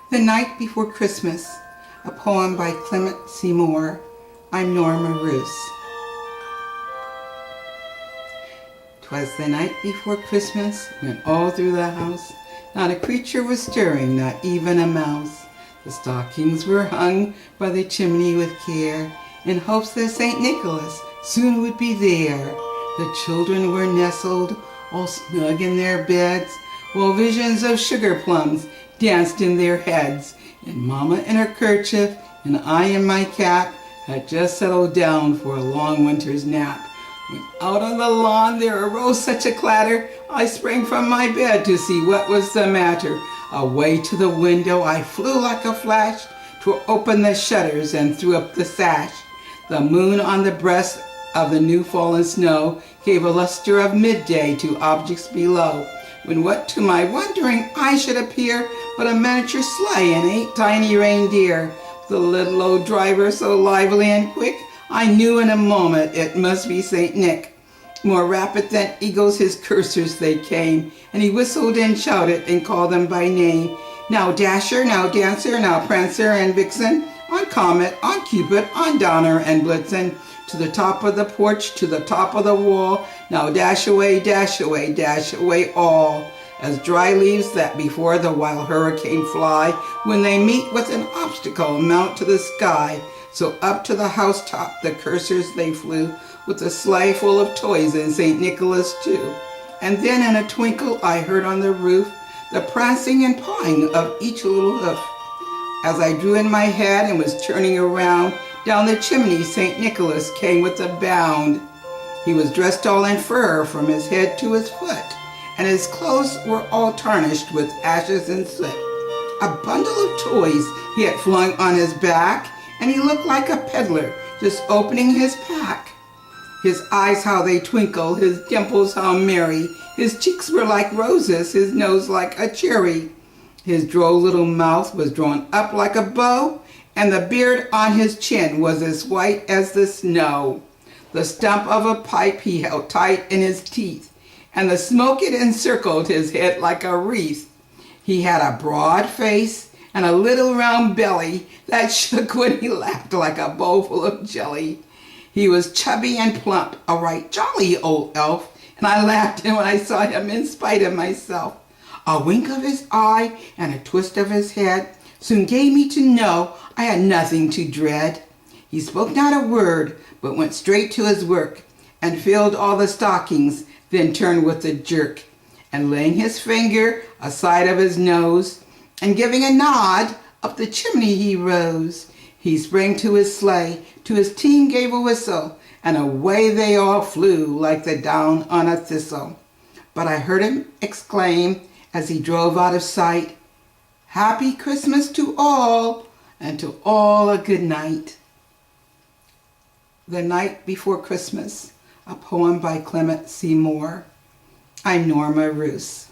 The Night Before Christmas, a poem by Clement. I'm Norma Roos. 'Twas the night before Christmas, when all through the house not a creature was stirring, not even a mouse. The stockings were hung by the chimney with care, in hopes that St. Nicholas soon would be there. The children were nestled all snug in their beds, while visions of sugar plums danced in their heads. And Mama in her kerchief, and I in my cap, had just settled down for a long winter's nap. When out on the lawn there arose such a clatter, I sprang from my bed to see what was the matter. Away to the window I flew like a flash, tore open the shutters and threw up the sash. The moon on the breast of the new fallen snow gave a luster of midday to objects below, when what to my wondering eye should appear but a miniature sleigh and 8 tiny reindeer. The little old driver so lively and quick, I knew in a moment it must be St. Nick. More rapid than eagles his coursers they came, and he whistled and shouted and called them by name. Now Dasher, now Dancer, now Prancer and Vixen, on Comet, on Cupid, on Donner and Blitzen, to the top of the porch, to the top of the wall, now dash away, dash away, dash away all. As dry leaves that before the wild hurricane fly, when they meet with an obstacle, mount to the sky, so up to the housetop the coursers they flew, with a sleigh full of toys and St. Nicholas too. And then in a twinkle I heard on the roof the prancing and pawing of each little hoof. As I drew in my head and was turning around, down the chimney St. Nicholas came with a bound. He was dressed all in fur from his head to his foot, and his clothes were all tarnished with ashes and soot. A bundle of toys he had flung on his back, and he looked like a peddler just opening his pack. His eyes how they twinkle, his dimples how merry, his cheeks were like roses, his nose like a cherry. His droll little mouth was drawn up like a bow, and the beard on his chin was as white as the snow. The stump of a pipe he held tight in his teeth, and the smoke it encircled his head like a wreath. He had a broad face and a little round belly that shook when he laughed like a bowl full of jelly. He was chubby and plump, a right jolly old elf, and I laughed when I saw him in spite of myself. A wink of his eye and a twist of his head soon gave me to know I had nothing to dread. He spoke not a word, but went straight to his work, and filled all the stockings, then turned with a jerk, and laying his finger aside of his nose, and giving a nod, up the chimney he rose. He sprang to his sleigh, to his team gave a whistle, and away they all flew like the down on a thistle. But I heard him exclaim, as he drove out of sight, "Happy Christmas to all, and to all a good night." The Night Before Christmas, a poem by Clement. I'm Norma Roos.